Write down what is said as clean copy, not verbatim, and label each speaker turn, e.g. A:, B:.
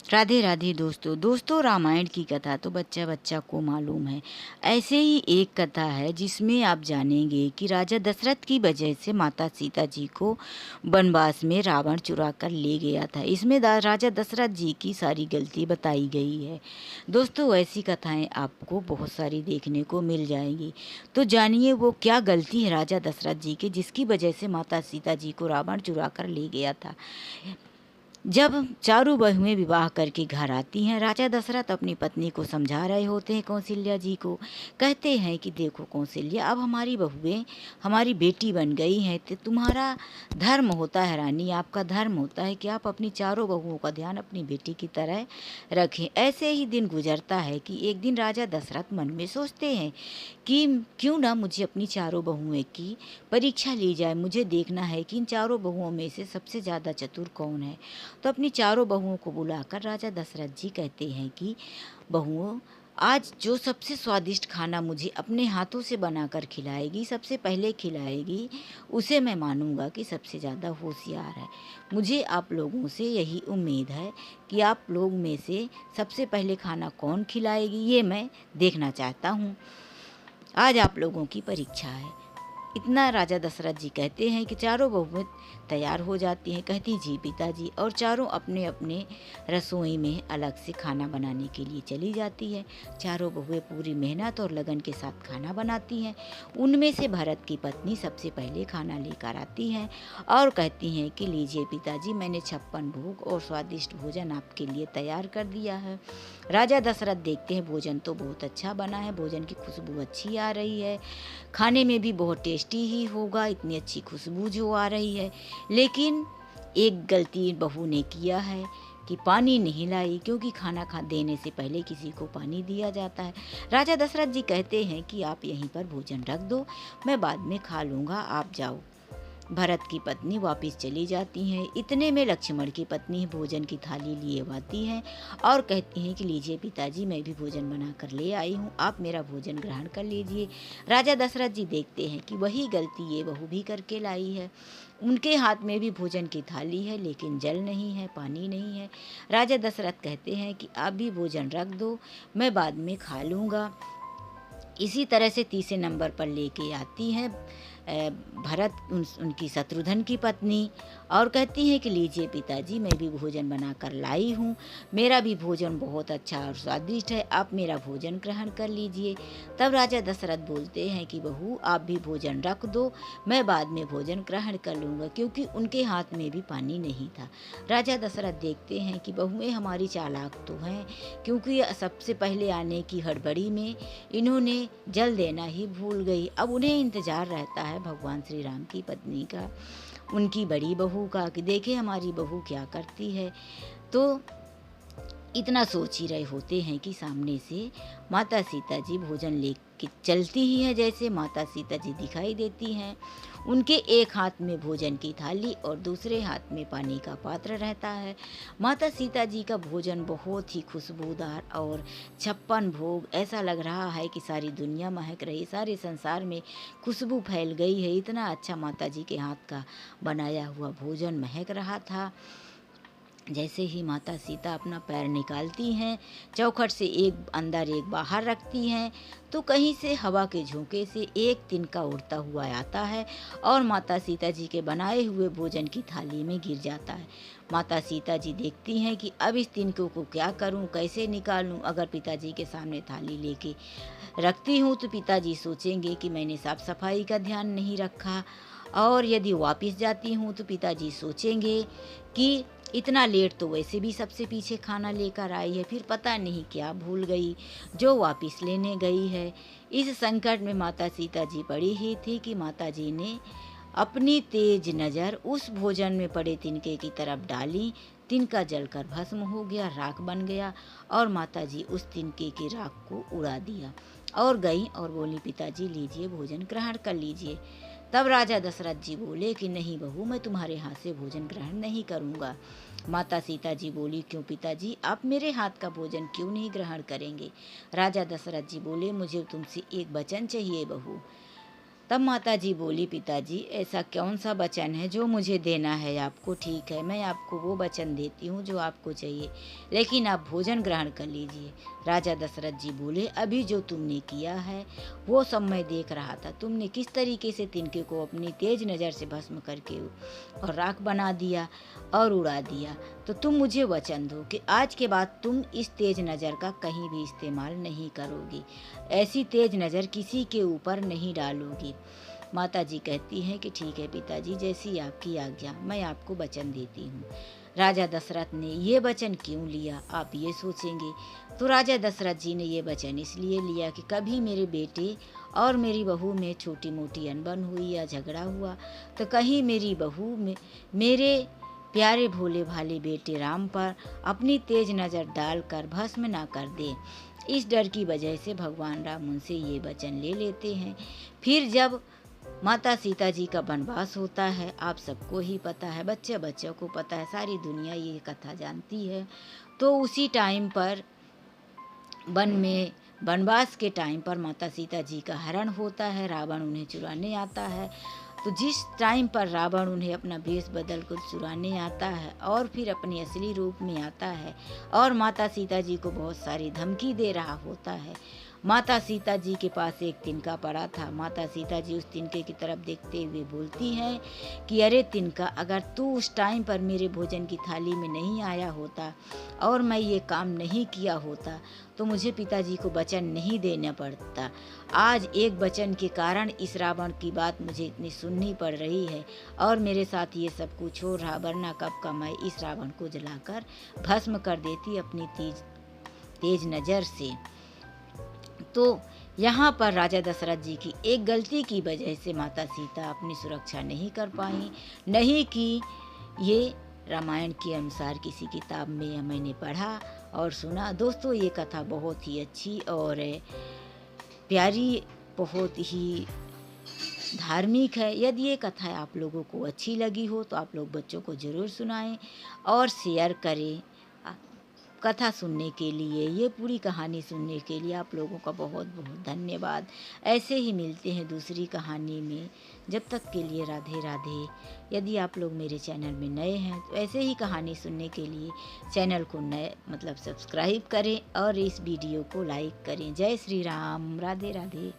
A: राधे राधे दोस्तों रामायण की कथा तो बच्चा बच्चा को मालूम है। ऐसे ही एक कथा है जिसमें आप जानेंगे कि राजा दशरथ की वजह से माता सीता जी को वनवास में रावण चुरा कर ले गया था। इसमें राजा दशरथ जी की सारी गलती बताई गई है। दोस्तों ऐसी कथाएं आपको बहुत सारी देखने को मिल जाएंगी। तो जानिए वो क्या गलती है राजा दशरथ जी की जिसकी वजह से माता सीता जी को रावण चुरा कर ले गया था। जब चारों बहुएं विवाह करके घर आती हैं, राजा दशरथ अपनी पत्नी को समझा रहे होते हैं कौशल्या जी को। कहते हैं कि देखो कौशल्या, अब हमारी बहुएं हमारी बेटी बन गई हैं, तो तुम्हारा धर्म होता है रानी, आपका धर्म होता है कि आप अपनी चारों बहुओं का ध्यान अपनी बेटी की तरह रखें। ऐसे ही दिन गुजरता है कि एक दिन राजा दशरथ मन में सोचते हैं कि क्यों ना मुझे अपनी चारों बहुओं की परीक्षा ली जाए। मुझे देखना है कि इन चारों बहुओं में से सबसे ज़्यादा चतुर कौन है। तो अपनी चारों बहुओं को बुलाकर राजा दशरथ जी कहते हैं कि बहुओं, आज जो सबसे स्वादिष्ट खाना मुझे अपने हाथों से बनाकर खिलाएगी, सबसे पहले खिलाएगी, उसे मैं मानूंगा कि सबसे ज़्यादा होशियार है। मुझे आप लोगों से यही उम्मीद है कि आप लोग में से सबसे पहले खाना कौन खिलाएगी, ये मैं देखना चाहता हूँ। आज आप लोगों की परीक्षा है। इतना राजा दशरथ जी कहते हैं कि चारों बहुएं तैयार हो जाती हैं। कहती जी पिताजी, और चारों अपने अपने रसोई में अलग से खाना बनाने के लिए चली जाती है। चारों बहुएं पूरी मेहनत और लगन के साथ खाना बनाती हैं। उनमें से भरत की पत्नी सबसे पहले खाना लेकर आती हैं और कहती हैं कि लीजिए पिताजी, मैंने 56 भोग और स्वादिष्ट भोजन आपके लिए तैयार कर दिया है। राजा दशरथ देखते हैं भोजन तो बहुत अच्छा बना है, भोजन की खुशबू अच्छी आ रही है, खाने में भी बहुत टेस्टी ही होगा, इतनी अच्छी खुशबू जो आ रही है। लेकिन एक गलती बहू ने किया है कि पानी नहीं लाई, क्योंकि खाना खा देने से पहले किसी को पानी दिया जाता है। राजा दशरथ जी कहते हैं कि आप यहीं पर भोजन रख दो, मैं बाद में खा लूँगा, आप जाओ। भरत की पत्नी वापस चली जाती हैं। इतने में लक्ष्मण की पत्नी भोजन की थाली लिए आती हैं और कहती हैं कि लीजिए पिताजी, मैं भी भोजन बना कर ले आई हूँ, आप मेरा भोजन ग्रहण कर लीजिए। राजा दशरथ जी देखते हैं कि वही गलती ये बहू भी करके लाई है। उनके हाथ में भी भोजन की थाली है, लेकिन जल नहीं है, पानी नहीं है। राजा दशरथ कहते हैं कि आप भी भोजन रख दो, मैं बाद में खा लूँगा। इसी तरह से तीसरे नंबर पर लेके आती हैं भरत उनकी शत्रुघ्न की पत्नी और कहती हैं कि लीजिए पिताजी, मैं भी भोजन बना कर लाई हूँ, मेरा भी भोजन बहुत अच्छा और स्वादिष्ट है, आप मेरा भोजन ग्रहण कर लीजिए। तब राजा दशरथ बोलते हैं कि बहू, आप भी भोजन रख दो, मैं बाद में भोजन ग्रहण कर लूँगा, क्योंकि उनके हाथ में भी पानी नहीं था। राजा दशरथ देखते हैं कि बहुएं हमारी चालाक तो हैं, क्योंकि सबसे पहले आने की हड़बड़ी में इन्होंने जल देना ही भूल गई। अब उन्हें इंतज़ार रहता है भगवान श्री राम की पत्नी का, उनकी बड़ी बहू का, कि देखे हमारी बहू क्या करती है। तो इतना सोच ही रहे होते हैं कि सामने से माता सीता जी भोजन ले के चलती ही हैं। जैसे माता सीता जी दिखाई देती हैं, उनके एक हाथ में भोजन की थाली और दूसरे हाथ में पानी का पात्र रहता है। माता सीता जी का भोजन बहुत ही खुशबूदार और 56 भोग, ऐसा लग रहा है कि सारी दुनिया महक रही, सारे संसार में खुशबू फैल गई है। इतना अच्छा माता जी के हाथ का बनाया हुआ भोजन महक रहा था। जैसे ही माता सीता अपना पैर निकालती हैं, चौखट से एक अंदर एक बाहर रखती हैं, तो कहीं से हवा के झोंके से एक तिनका उड़ता हुआ आता है और माता सीता जी के बनाए हुए भोजन की थाली में गिर जाता है। माता सीता जी देखती हैं कि अब इस तिनकों को क्या करूं, कैसे निकालूं। अगर पिताजी के सामने थाली लेके रखती हूँ तो पिताजी सोचेंगे कि मैंने साफ सफाई का ध्यान नहीं रखा, और यदि वापस जाती हूँ तो पिताजी सोचेंगे कि इतना लेट तो वैसे भी सबसे पीछे खाना लेकर आई है, फिर पता नहीं क्या भूल गई जो वापस लेने गई है। इस संकट में माता सीता जी पड़ी ही थी कि माता जी ने अपनी तेज नज़र उस भोजन में पड़े तिनके की तरफ डाली। तिनका जलकर भस्म हो गया, राख बन गया, और माता जी उस तिनके की राख को उड़ा दिया और गई और बोली, पिताजी लीजिए भोजन ग्रहण कर लीजिए। तब राजा दशरथ जी बोले कि नहीं बहू, मैं तुम्हारे हाथ से भोजन ग्रहण नहीं करूँगा। माता सीता जी बोली, क्यों पिताजी, आप मेरे हाथ का भोजन क्यों नहीं ग्रहण करेंगे। राजा दशरथ जी बोले, मुझे तुमसे एक वचन चाहिए बहू। तब माता जी बोली, पिताजी ऐसा कौन सा वचन है जो मुझे देना है आपको? ठीक है, मैं आपको वो वचन देती हूँ जो आपको चाहिए, लेकिन आप भोजन ग्रहण कर लीजिए। राजा दशरथ जी बोले, अभी जो तुमने किया है वो सब मैं देख रहा था। तुमने किस तरीके से तिनके को अपनी तेज नज़र से भस्म करके और राख बना दिया और उड़ा दिया। तो तुम मुझे वचन दो कि आज के बाद तुम इस तेज नज़र का कहीं भी इस्तेमाल नहीं करोगी, ऐसी तेज नज़र किसी के ऊपर नहीं डालोगी। माता जी कहती हैं कि ठीक है पिताजी, जैसी आपकी आज्ञा, मैं आपको वचन देती हूँ। राजा दशरथ ने ये वचन क्यों लिया, आप ये सोचेंगे। तो राजा दशरथ जी ने ये वचन इसलिए लिया कि कभी मेरे बेटे और मेरी बहू में छोटी मोटी अनबन हुई या झगड़ा हुआ तो कहीं मेरी बहू में मेरे प्यारे भोले भाले बेटे राम पर अपनी तेज नज़र डालकर भस्म ना कर दे। इस डर की वजह से भगवान राम उनसे ये वचन ले लेते हैं। फिर जब माता सीता जी का वनवास होता है, आप सबको ही पता है, बच्चे बच्चों को पता है, सारी दुनिया ये कथा जानती है। तो उसी टाइम पर वन में वनवास के टाइम पर माता सीता जी का हरण होता है, रावण उन्हें चुराने आता है। तो जिस टाइम पर रावण उन्हें अपना वेश बदल कर चुराने आता है और फिर अपने असली रूप में आता है और माता सीता जी को बहुत सारी धमकी दे रहा होता है। माता सीता जी के पास एक तिनका पड़ा था। माता सीता जी उस तिनके की तरफ देखते हुए बोलती हैं कि अरे तिनका, अगर तू उस टाइम पर मेरे भोजन की थाली में नहीं आया होता और मैं ये काम नहीं किया होता तो मुझे पिताजी को वचन नहीं देना पड़ता। आज एक वचन के कारण इस रावण की बात मुझे इतनी सुननी पड़ रही है और मेरे साथ ये सब कुछ हो रहा, वरना कब का मैं इस रावण को जलाकर भस्म कर देती अपनी तेज नज़र से। तो यहाँ पर राजा दशरथ जी की एक गलती की वजह से माता सीता अपनी सुरक्षा नहीं कर पाई। नहीं कि ये रामायण के अनुसार किसी किताब में मैंने पढ़ा और सुना। दोस्तों, ये कथा बहुत ही अच्छी और प्यारी, बहुत ही धार्मिक है। यदि ये कथा आप लोगों को अच्छी लगी हो तो आप लोग बच्चों को ज़रूर सुनाएं और शेयर करें। कथा सुनने के लिए, ये पूरी कहानी सुनने के लिए आप लोगों का बहुत बहुत धन्यवाद। ऐसे ही मिलते हैं दूसरी कहानी में। जब तक के लिए राधे राधे। यदि आप लोग मेरे चैनल में नए हैं तो ऐसे ही कहानी सुनने के लिए चैनल को सब्सक्राइब करें और इस वीडियो को लाइक करें। जय श्री राम। राधे राधे।